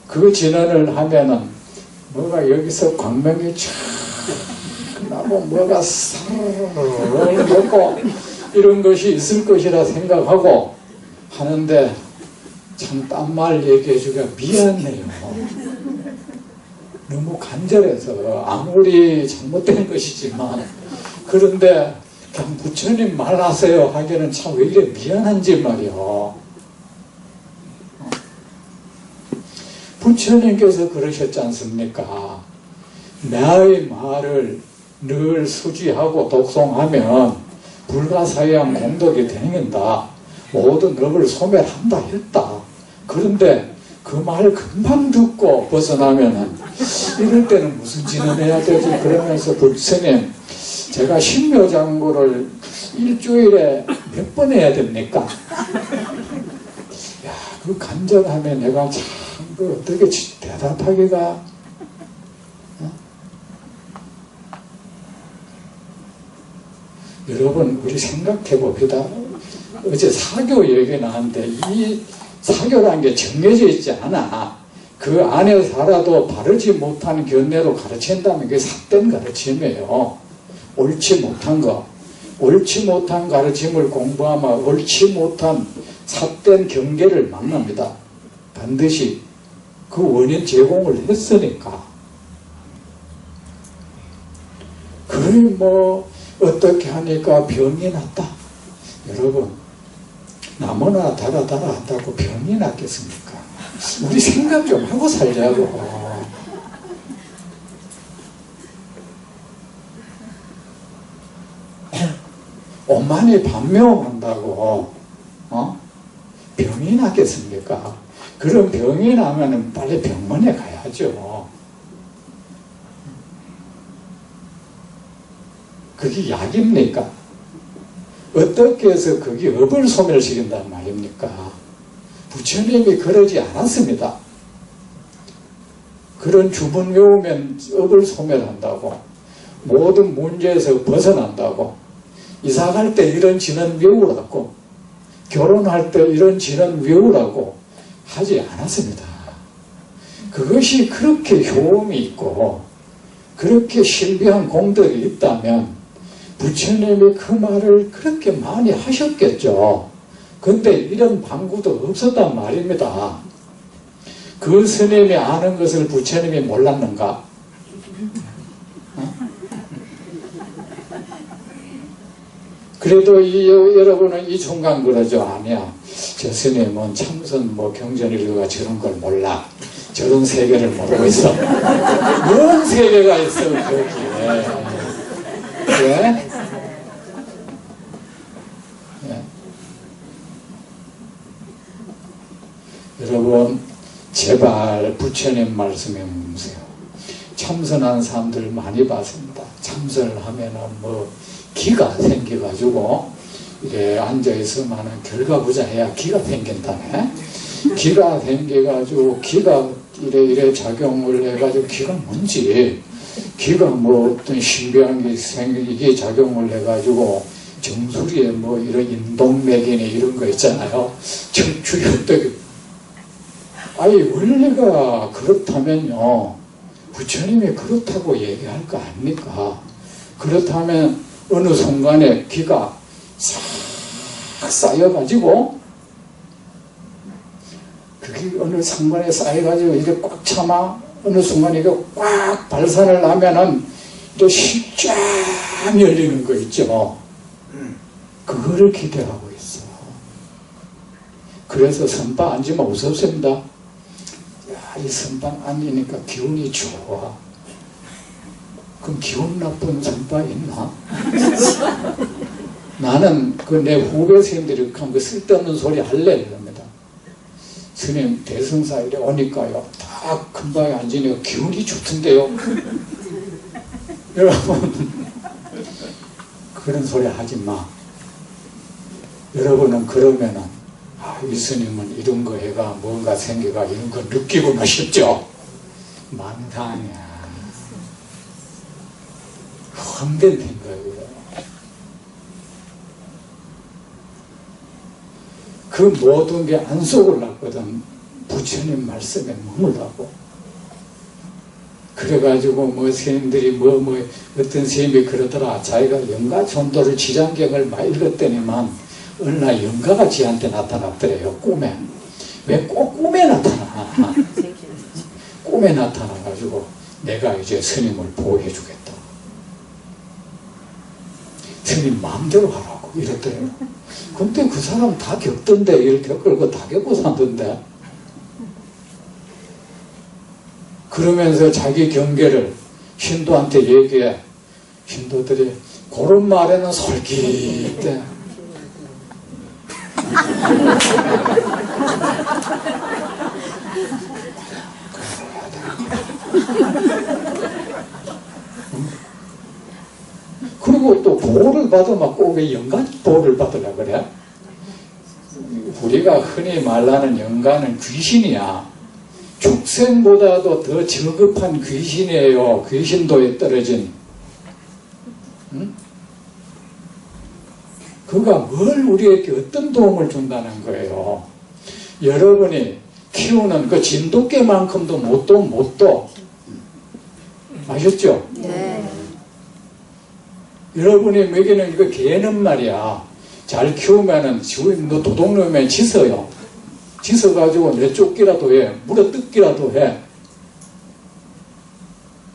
Speaker 1: 그 진언을 하면은 뭐가 여기서 광명이 쫙 나고 뭐가 사르르 먹고 이런 것이 있을 것이라 생각하고 하는데 참 딴 말 얘기해주기가 미안해요. 너무 간절해서 아무리 잘못된 것이지만 그런데 그냥 부처님 말하세요 하기에는 참 왜 이래 미안한지 말이요. 부처님께서 그러셨지 않습니까? 나의 말을 늘 수지하고 독송하면 불가사의한 공덕이 되는다. 모든 업을 소멸한다 했다. 그런데 그 말 금방 듣고 벗어나면은 이럴 때는 무슨 진을 해야 되지? 그러면서 부처님 제가 신묘장구를 일주일에 몇 번 해야 됩니까? 야, 그 간절함에 내가 참 그 어떻게 대답하기가 어? 여러분 우리 생각해 봅시다. 어제 사교 얘기 나왔는데 이 사교라는 게 정해져 있지 않아. 그 안에 살아도 바르지 못한 견해로 가르친다면 그게 삿된 가르침이에요. 옳지 못한 거, 옳지 못한 가르침을 공부하면 옳지 못한 삿된 경계를 만납니다. 반드시 그 원인 제공을 했으니까. 그래 뭐 어떻게 하니까 병이 났다. 여러분 나무나 달아달아 한다고 병이 났겠습니까? 우리 생각 좀 하고 살자고. 오만이 반명한다고 병이 났겠습니까? 그런 병이 나면 빨리 병원에 가야죠. 그게 약입니까? 어떻게 해서 그게 업을 소멸시킨단 말입니까? 부처님이 그러지 않았습니다. 그런 주문 외우면 업을 소멸한다고, 모든 문제에서 벗어난다고, 이사갈 때 이런 진은 외우라고, 결혼할 때 이런 진은 외우라고 하지 않았습니다. 그것이 그렇게 효험이 있고 그렇게 신비한 공덕이 있다면 부처님이 그 말을 그렇게 많이 하셨겠죠. 근데 이런 방구도 없었단 말입니다. 그 스님이 아는 것을 부처님이 몰랐는가? 그래도 여러분은 이 순간 그러죠. 아니야. 저 스님은 참선 경전일교가 저런 걸 몰라. 저런 세계를 모르고 있어. 그런 세계가 있어 거기에. 왜? 네. 여러분 제발 부처님 말씀해 보세요. 참선한 사람들 많이 봤습니다. 참선을 하면은 기가 생겨가지고 이래 앉아있으면은 결과부자해야 기가 생긴다네. 기가 생겨가지고 기가 이래 작용을 해가지고 기가 뭔지, 기가 어떤 신비한 게 이게 작용을 해가지고 정수리에 이런 인동맥이니 이런 거 있잖아요. 척추에 어떻게 아니 원래가 그렇다면요 부처님이 그렇다고 얘기할 거 아닙니까? 그렇다면 어느 순간에 기가 싹 쌓여가지고 그게 어느 순간에 쌓여가지고 이게 꽉 참아 어느 순간에 이게 꽉 발산을 하면은 또 실쫙 열리는 거 있죠. 그거를 기대하고 있어. 그래서 선방 앉으면 무섭습니다. 야, 이 선방 앉으니까 기운이 좋아. 그럼 기분 나쁜 선방 있나? 나는 내 후배 스님들이 그 쓸데없는 소리 할래 이럽니다. 스님 대승사 이래 오니까요 딱 금방에 앉으니까 기운이 좋던데요. 여러분 그런 소리 하지 마. 여러분은 그러면은 이 스님은 이런 거 해가 뭔가 생겨가 이런 거 느끼구나 싶죠? 망상이야. 헛된 생각이에요. 그 모든 게 안 속을랐거든. 부처님 말씀에 머물라고. 그래가지고 스님들이 어떤 스님이 그러더라. 자기가 영가 전도를 지장경을 막 읽었더니만 어느 날 영가가 지한테 나타났더래요. 꿈에. 왜 꼭 꿈에 나타나? 꿈에 나타나가지고 내가 이제 스님을 보호해 주겠다. 스님 마음대로 하라고 이랬더래요. 근데 그 사람 다 겪던데, 일 겪을 거 다 겪고 산던데. 그러면서 자기 경계를 신도한테 얘기해. 신도들이 그런 말에는 솔깃해. 그리고 또 보호를 받으면 꼭 왜 영간 보호를 받으려 그래? 우리가 흔히 말하는 영간은 귀신이야. 축생보다도 더 저급한 귀신이에요. 귀신도에 떨어진. 응? 그가 뭘 우리에게 어떤 도움을 준다는 거예요. 여러분이 키우는 그 진돗개만큼도 못도 아셨죠?
Speaker 2: 네.
Speaker 1: 여러분이 먹이는 이거 개는 말이야. 잘 키우면은 주인 너 도둑 넣으면 짖어요. 짖어가지고 내 쫓기라도 해. 물어 뜯기라도 해.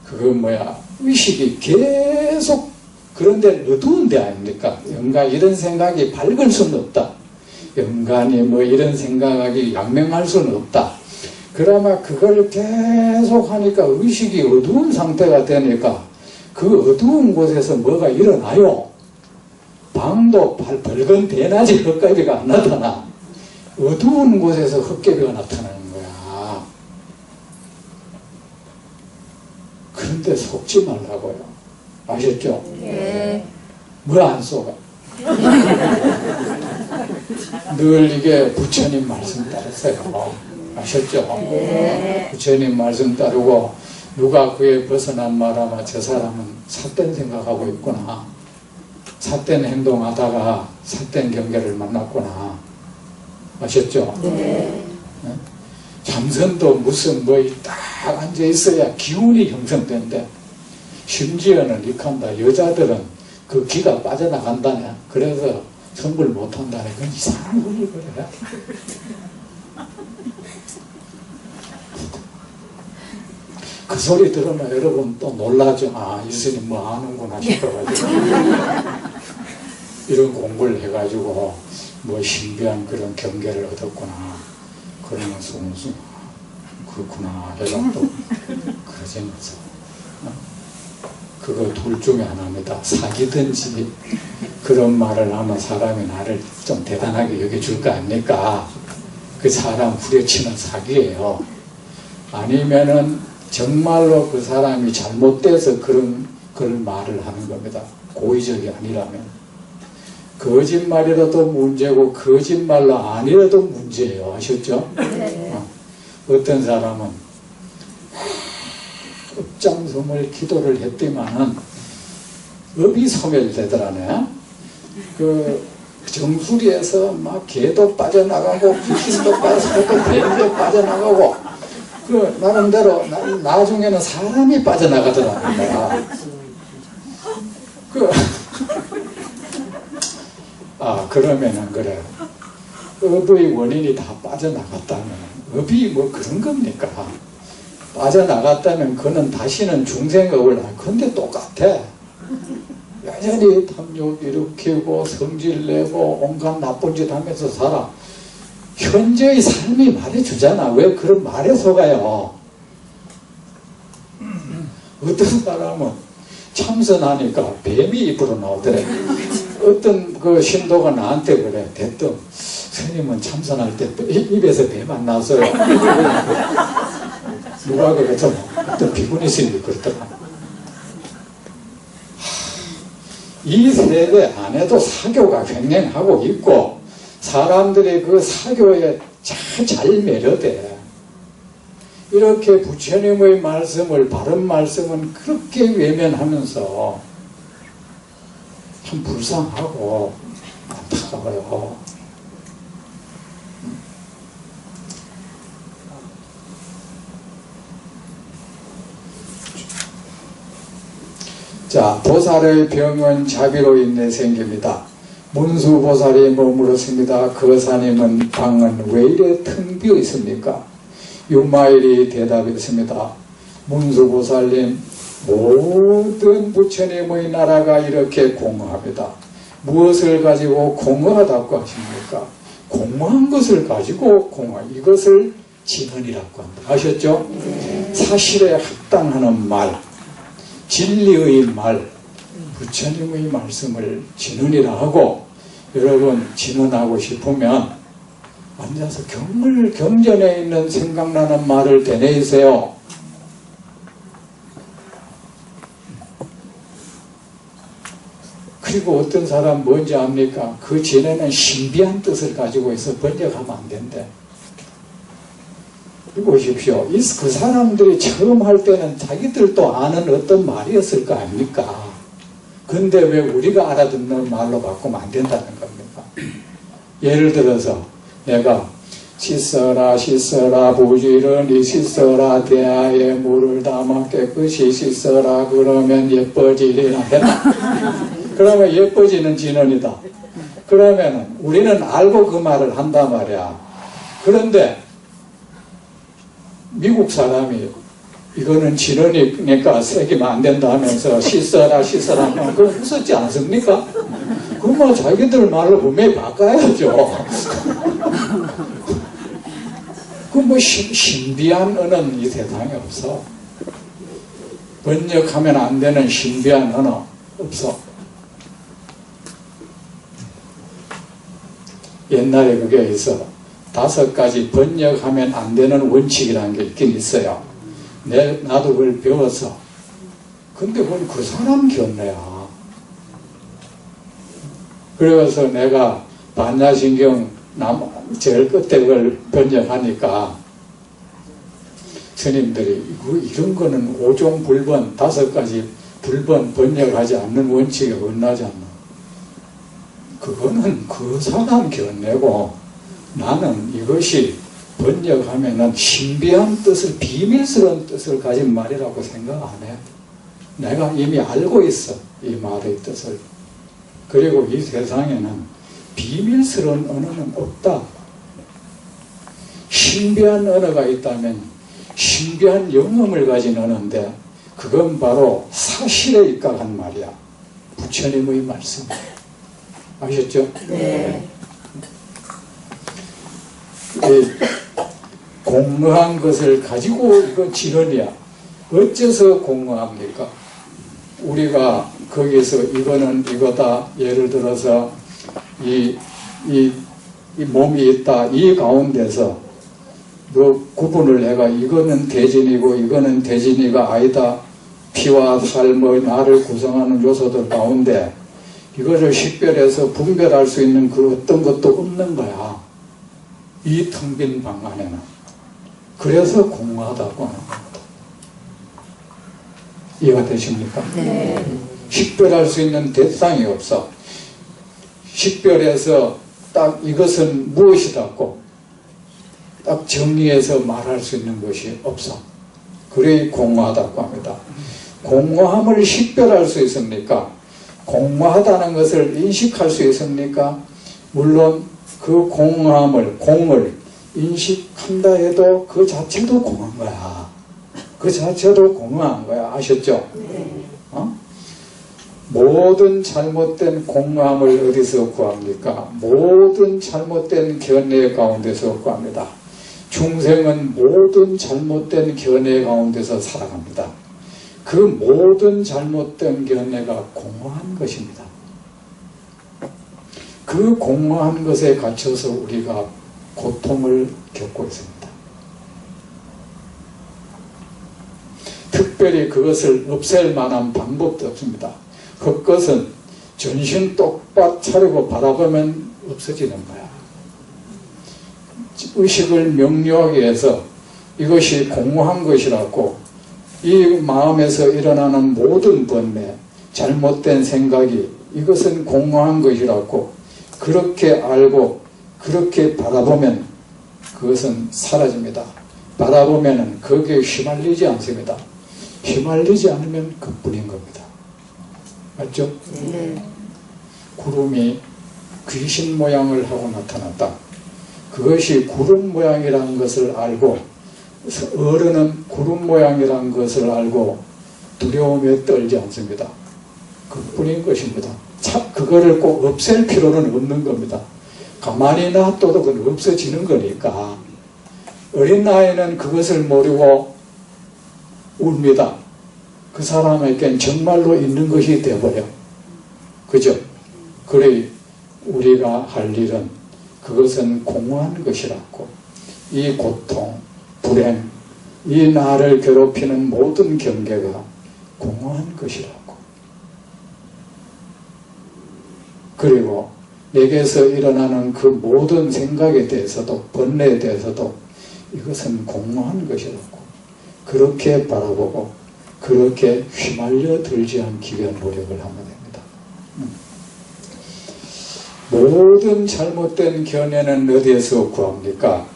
Speaker 1: 그거 뭐야. 의식이 계속 그런데 어두운 데 아닙니까? 영감 이런 생각이 밝을 수는 없다. 영감이 뭐 이런 생각이 양명할 수는 없다. 그러나 그걸 계속 하니까 의식이 어두운 상태가 되니까 그 어두운 곳에서 뭐가 일어나요. 방도 붉은 대낮에 헛개비가 안 나타나. 어두운 곳에서 헛개비가 나타나는 거야. 그런데 속지 말라고요. 아셨죠?
Speaker 2: 네.
Speaker 1: 뭐 안 속아? 늘 이게 부처님 말씀 따르세요. 아셨죠?
Speaker 2: 네.
Speaker 1: 부처님 말씀 따르고 누가 그에 벗어난 말하면 저 사람은 삿된 생각하고 있구나. 삿된 행동하다가 삿된 경계를 만났구나. 아셨죠?
Speaker 2: 네.
Speaker 1: 참선도 무슨 뭐 딱 앉아 있어야 기운이 형성된대. 심지어는 이칸다 여자들은 그 기가 빠져나간다네. 그래서 성불 못한다네. 그건 이상한 걸로 그래. 그 소리 들으면 여러분 또 놀라죠. 아, 이 스님 뭐 아는구나 싶어가지고. 이런 공부를 해가지고 뭐 신비한 그런 경계를 얻었구나. 그러면서 무슨 그렇구나 해가 또 그러지면서 그거 둘 중에 하나입니다. 사기든지 그런 말을 하면 사람이 나를 좀 대단하게 여겨줄 거 아닙니까? 그 사람 후려치는 사기예요. 아니면은 정말로 그 사람이 잘못돼서 그런 말을 하는 겁니다. 고의적이 아니라면. 거짓말이라도 문제고 거짓말로 아니라도 문제예요. 아셨죠?
Speaker 2: 네.
Speaker 1: 어떤 사람은 읍장섬을 기도를 했더니만은 업이 소멸되더라네. 그 정수리에서 막 개도 빠져나가고 귀신도 빠져나가고 뱀도 빠져나가고 그 나름대로 나중에는 사람이 빠져나가더라. 그러면은 그래. 업의 원인이 다 빠져나갔다면 업이 뭐 그런 겁니까? 빠져나갔다면 그는 다시는 중생업을 안. 근데 똑같아. 여전히 탐욕 일으키고 성질내고 온갖 나쁜 짓 하면서 살아. 현재의 삶이 말해주잖아. 왜 그런 말에 속아요? 어떤 사람은 참선하니까 뱀이 입으로 나오더래. 어떤 그 신도가 나한테 그래. 대뜸 스님은 참선할 때 입에서 뱀 안 나왔어요. 누가 그랬죠? 어떤 비구니 스님이 그랬더라. 이 세대 안에도 사교가 횡행하고 있고 사람들이 그 사교에 잘 매료돼. 이렇게 부처님의 말씀을 바른 말씀은 그렇게 외면하면서 참 불쌍하고 안타까워요. 자, 보살의 병은 자비로 인해 생깁니다. 문수보살이 머물었습니다. 거사님은 방은 왜 이래 텅 비어 있습니까? 유마일이 대답했습니다. 문수보살님, 모든 부처님의 나라가 이렇게 공허합니다. 무엇을 가지고 공허하다고 하십니까? 공허한 것을 가지고 공허, 이것을 진언이라고 합니다. 아셨죠? 사실에 합당하는 말, 진리의 말, 부처님의 말씀을 진언이라 하고, 여러분 진언하고 싶으면 앉아서 경전에 있는 생각나는 말을 되뇌이세요. 그리고 어떤 사람 뭔지 압니까? 그 진언은 신비한 뜻을 가지고 있어 번역하면 안 된대. 보십시오. 그 사람들이 처음 할 때는 자기들도 아는 어떤 말이었을 거 아닙니까? 근데 왜 우리가 알아듣는 말로 바꾸면 안 된다는 겁니까? 예를 들어서 내가 씻어라 씻어라 부지런히 씻어라 대야에 물을 담아 깨끗이 씻어라 그러면 예뻐지리라 했다. 그러면 예뻐지는 진언이다. 그러면 우리는 알고 그 말을 한단 말이야. 그런데 미국 사람이 이거는 진언이니까 새기면 안 된다 하면서 씻어라 씻어라 하면 그거 웃었지 않습니까? 그럼 뭐 자기들 말로 분명히 바꿔야죠. 그 뭐 신비한 언어는 이 세상에 없어. 번역하면 안 되는 신비한 언어 없어. 옛날에 그게 있어. 5가지 번역하면 안 되는 원칙이라는 게 있긴 있어요. 나도 그걸 배웠어. 근데 그건 그 사람 견해야. 그래서 내가 반야신경 제일 끝에 그걸 번역하니까 스님들이 이런 거는 5종 불번 5가지 불번 번역하지 않는 원칙에 어긋나지 않나. 그거는 그 사람 견해고 나는 이것이 번역하면은 신비한 뜻을, 비밀스러운 뜻을 가진 말이라고 생각 안 해. 내가 이미 알고 있어, 이 말의 뜻을. 그리고 이 세상에는 비밀스러운 언어는 없다. 신비한 언어가 있다면 신비한 영험을 가진 언어인데 그건 바로 사실에 입각한 말이야. 부처님의 말씀. 아셨죠?
Speaker 2: 네.
Speaker 1: 공허한 것을 가지고 이건 진언이야. 어째서 공허합니까? 우리가 거기서 이거는 이거다. 예를 들어서 이 몸이 있다. 이 가운데서 뭐 구분을 해가 이거는 대진이고 이거는 대진이가 아니다. 피와 살의 나를 구성하는 요소들 가운데 이거를 식별해서 분별할 수 있는 그 어떤 것도 없는 거야. 이 텅 빈 방 안에는. 그래서 공허하다고 하는 겁니다. 이해가 되십니까?
Speaker 2: 네.
Speaker 1: 식별할 수 있는 대상이 없어. 식별해서 딱 이것은 무엇이다고 딱 정리해서 말할 수 있는 것이 없어. 그래 공허하다고 합니다. 공허함을 식별할 수 있습니까? 공허하다는 것을 인식할 수 있습니까? 물론 그 공허함을, 공을 인식한다 해도 그 자체도 공허한 거야. 그 자체도 공허한 거야. 아셨죠? 모든 잘못된 공허함을 어디서 구합니까? 모든 잘못된 견해 가운데서 구합니다. 중생은 모든 잘못된 견해 가운데서 살아갑니다. 그 모든 잘못된 견해가 공허한 것입니다. 그 공허한 것에 갇혀서 우리가 고통을 겪고 있습니다. 특별히 그것을 없앨 만한 방법도 없습니다. 그것은 전신 똑바로 차리고 바라보면 없어지는 거야. 의식을 명료하게 해서 이것이 공허한 것이라고, 이 마음에서 일어나는 모든 번뇌, 잘못된 생각이 이것은 공허한 것이라고 그렇게 알고 그렇게 바라보면 그것은 사라집니다. 바라보면 거기에 휘말리지 않습니다. 휘말리지 않으면 그뿐인 겁니다. 맞죠?
Speaker 2: 네.
Speaker 1: 구름이 귀신 모양을 하고 나타났다. 그것이 구름 모양이라는 것을 알고 어른은 구름 모양이라는 것을 알고 두려움에 떨지 않습니다. 그뿐인 것입니다. 참 그거를 꼭 없앨 필요는 없는 겁니다. 가만히 놔둬도 그건 없어지는 거니까. 어린 나이는 그것을 모르고 웁니다. 그 사람에겐 정말로 있는 것이 되어버려. 그죠? 그래 우리가 할 일은 그것은 공허한 것이라고. 이 고통, 불행, 이 나를 괴롭히는 모든 경계가 공허한 것이라고. 그리고 내게서 일어나는 그 모든 생각에 대해서도, 번뇌에 대해서도 이것은 공허한 것이라고. 그렇게 바라보고 그렇게 휘말려 들지 않기 위한 노력을 하면 됩니다. 모든 잘못된 견해는 어디에서 구합니까?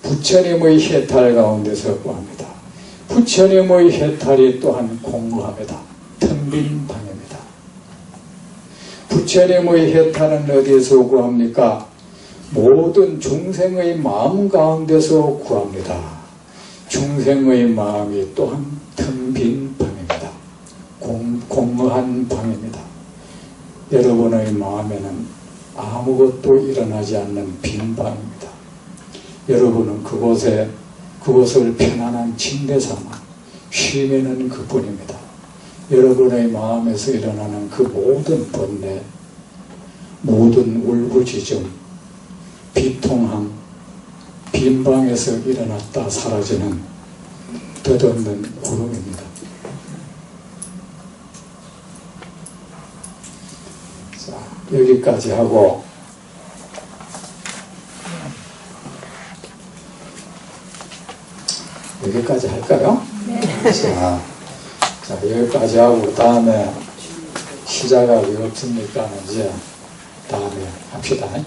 Speaker 1: 부처님의 해탈 가운데서 구합니다. 부처님의 해탈이 또한 공허합니다. 텅 빈 방입니다. 부처님의 해탈은 어디에서 구합니까? 모든 중생의 마음 가운데서 구합니다. 중생의 마음이 또한 텅 빈 방입니다. 공허한 방입니다. 여러분의 마음에는 아무것도 일어나지 않는 빈 방입니다. 여러분은 그곳을 편안한 침대 삼아 쉬면은 그뿐입니다. 여러분의 마음에서 일어나는 그 모든 번뇌, 모든 울부짖음, 비통함, 빈방에서 일어났다 사라지는 덧없는 구름입니다. 자, 여기까지 하고 여기까지 할까요? 네. 자, 여기까지 하고 다음에 시작하기 없으니까 이제 다음에 합시다. 네.